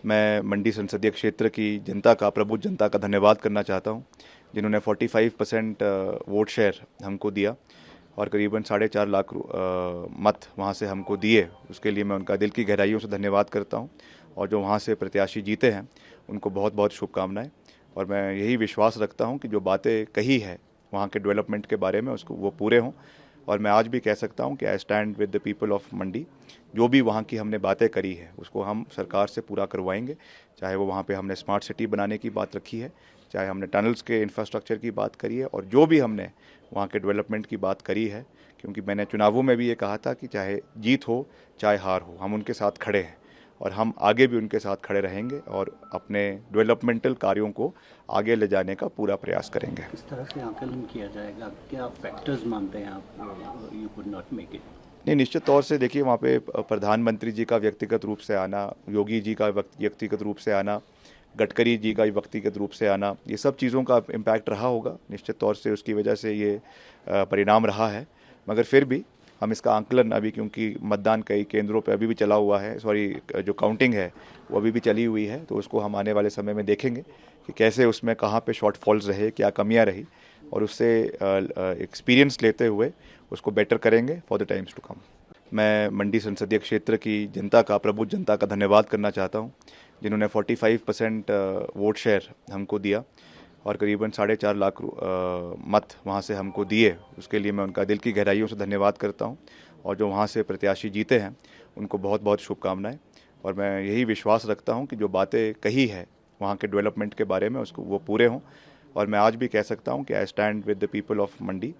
मैं मंडी संसदीय क्षेत्र की जनता का, प्रबुद्ध जनता का धन्यवाद करना चाहता हूं, जिन्होंने 45% वोट शेयर हमको दिया और करीबन 4.5 लाख मत वहां से हमको दिए। उसके लिए मैं उनका दिल की गहराइयों से धन्यवाद करता हूं और जो वहां से प्रत्याशी जीते हैं उनको बहुत बहुत शुभकामनाएं। और मैं यही विश्वास रखता हूं कि जो बातें कही है वहाँ के डेवलपमेंट के बारे में उसको वो पूरे हों। और मैं आज भी कह सकता हूँ कि I stand with the people of Mandi. जो भी वहाँ की हमने बातें करी है उसको हम सरकार से पूरा करवाएंगे, चाहे वो वहाँ पे हमने स्मार्ट सिटी बनाने की बात रखी है, चाहे हमने टनल्स के इंफ्रास्ट्रक्चर की बात करी है, और जो भी हमने वहाँ के डेवलपमेंट की बात करी है। क्योंकि मैंने चुनावों में भी ये कहा था कि चाहे जीत हो चाहे हार हो, हम उनके साथ खड़े हैं और हम आगे भी उनके साथ खड़े रहेंगे और अपने डेवलपमेंटल कार्यों को आगे ले जाने का पूरा प्रयास करेंगे। किस तरह से आकलन किया जाएगा, क्या फैक्टर्स मानते हैं आप you could not make it? नहीं, निश्चित तौर से देखिए, वहाँ पे प्रधानमंत्री जी का व्यक्तिगत रूप से आना, योगी जी का व्यक्तिगत रूप से आना, गडकरी जी का व्यक्तिगत रूप से आना, ये सब चीज़ों का इम्पैक्ट रहा होगा। निश्चित तौर से उसकी वजह से ये परिणाम रहा है। मगर फिर भी हम इसका आंकलन अभी, क्योंकि मतदान कई केंद्रों पे अभी भी चला हुआ है, जो काउंटिंग है वो अभी भी चली हुई है, तो उसको हम आने वाले समय में देखेंगे कि कैसे उसमें कहाँ पे शॉर्टफॉल्स रहे, क्या कमियाँ रही, और उससे एक्सपीरियंस लेते हुए उसको बेटर करेंगे for the times to come. मैं मंडी संसदीय क्षेत्र की जनता का, प्रबुद्ध जनता का धन्यवाद करना चाहता हूँ, जिन्होंने 45% वोट शेयर हमको दिया और करीबन 4.5 लाख मत वहाँ से हमको दिए। उसके लिए मैं उनका दिल की गहराइयों से धन्यवाद करता हूँ और जो वहाँ से प्रत्याशी जीते हैं उनको बहुत बहुत शुभकामनाएं। और मैं यही विश्वास रखता हूँ कि जो बातें कही है वहाँ के डेवलपमेंट के बारे में उसको वो पूरे हों। और मैं आज भी कह सकता हूँ कि I stand with the people of Mandi.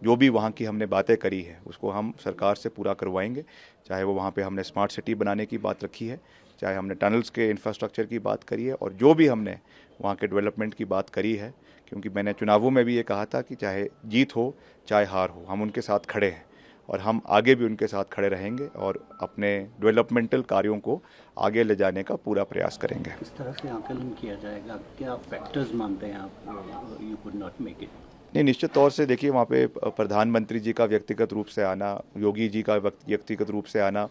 जो भी वहाँ की हमने बातें करी है उसको हम सरकार से पूरा करवाएंगे, चाहे वो वहाँ पे हमने स्मार्ट सिटी बनाने की बात रखी है, चाहे हमने टनल्स के इंफ्रास्ट्रक्चर की बात करी है, और जो भी हमने वहाँ के डेवलपमेंट की बात करी है। क्योंकि मैंने चुनावों में भी ये कहा था कि चाहे जीत हो चाहे हार हो, हम उनके साथ खड़े हैं और हम आगे भी उनके साथ खड़े रहेंगे और अपने डेवलपमेंटल कार्यों को आगे ले जाने का पूरा प्रयास करेंगे। किस तरह से आकलन किया जाएगा, क्या फैक्टर्स मानते हैं आप you could not make it? नहीं, निश्चित तौर से देखिए, वहाँ पे प्रधानमंत्री जी का व्यक्तिगत रूप से आना, योगी जी का व्यक्तिगत रूप से आना,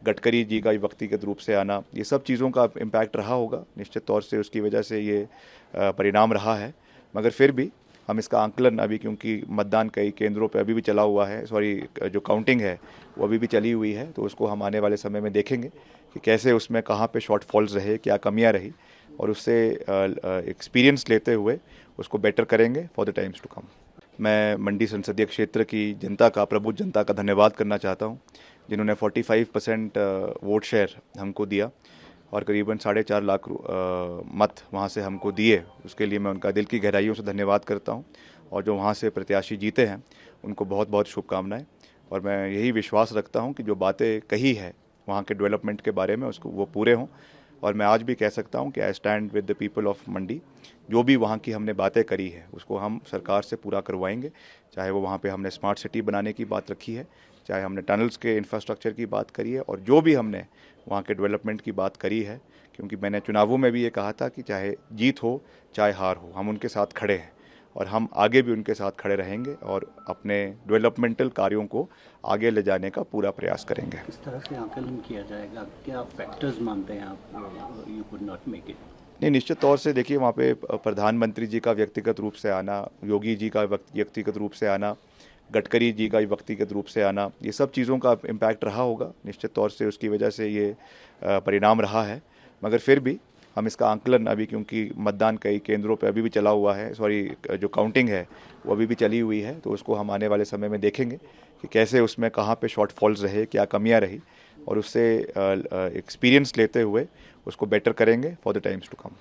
गडकरी जी का व्यक्तिगत रूप से आना, ये सब चीज़ों का इम्पैक्ट रहा होगा। निश्चित तौर से उसकी वजह से ये परिणाम रहा है। मगर फिर भी हम इसका आंकलन अभी, क्योंकि मतदान कई केंद्रों पे अभी भी चला हुआ है, जो काउंटिंग है वो अभी भी चली हुई है, तो उसको हम आने वाले समय में देखेंगे कि कैसे उसमें कहाँ पे शॉर्टफॉल्स रहे, क्या कमियाँ रही, और उससे एक्सपीरियंस लेते हुए उसको बेटर करेंगे for the times to come. मैं मंडी संसदीय क्षेत्र की जनता का, प्रबुद्ध जनता का धन्यवाद करना चाहता हूँ, जिन्होंने 45% वोट शेयर हमको दिया और करीबन 4.5 लाख मत वहाँ से हमको दिए। उसके लिए मैं उनका दिल की गहराइयों से धन्यवाद करता हूँ और जो वहाँ से प्रत्याशी जीते हैं उनको बहुत बहुत शुभकामनाएं। और मैं यही विश्वास रखता हूँ कि जो बातें कही है वहाँ के डेवलपमेंट के बारे में उसको वो पूरे हों। और मैं आज भी कह सकता हूँ कि I stand with the people of Mandi. जो भी वहाँ की हमने बातें करी है उसको हम सरकार से पूरा करवाएंगे, चाहे वो वहाँ पे हमने स्मार्ट सिटी बनाने की बात रखी है, चाहे हमने टनल्स के इंफ्रास्ट्रक्चर की बात करी है, और जो भी हमने वहाँ के डेवलपमेंट की बात करी है। क्योंकि मैंने चुनावों में भी ये कहा था कि चाहे जीत हो चाहे हार हो, हम उनके साथ खड़े हैं और हम आगे भी उनके साथ खड़े रहेंगे और अपने डेवलपमेंटल कार्यों को आगे ले जाने का पूरा प्रयास करेंगे। किस तरह से आकलन किया जाएगा, क्या फैक्टर्स मानते हैं आप you could not make it? नहीं, निश्चित तौर से देखिए, वहाँ पे प्रधानमंत्री जी का व्यक्तिगत रूप से आना, योगी जी का व्यक्तिगत रूप से आना, गडकरी जी का व्यक्तिगत रूप से आना, ये सब चीज़ों का इम्पैक्ट रहा होगा। निश्चित तौर से उसकी वजह से ये परिणाम रहा है। मगर फिर भी हम इसका आंकलन अभी, क्योंकि मतदान कई केंद्रों पे अभी भी चला हुआ है, जो काउंटिंग है वो अभी भी चली हुई है, तो उसको हम आने वाले समय में देखेंगे कि कैसे उसमें कहाँ पे शॉर्टफॉल्स रहे, क्या कमियाँ रही, और उससे एक्सपीरियंस लेते हुए उसको बेटर करेंगे for the times to come.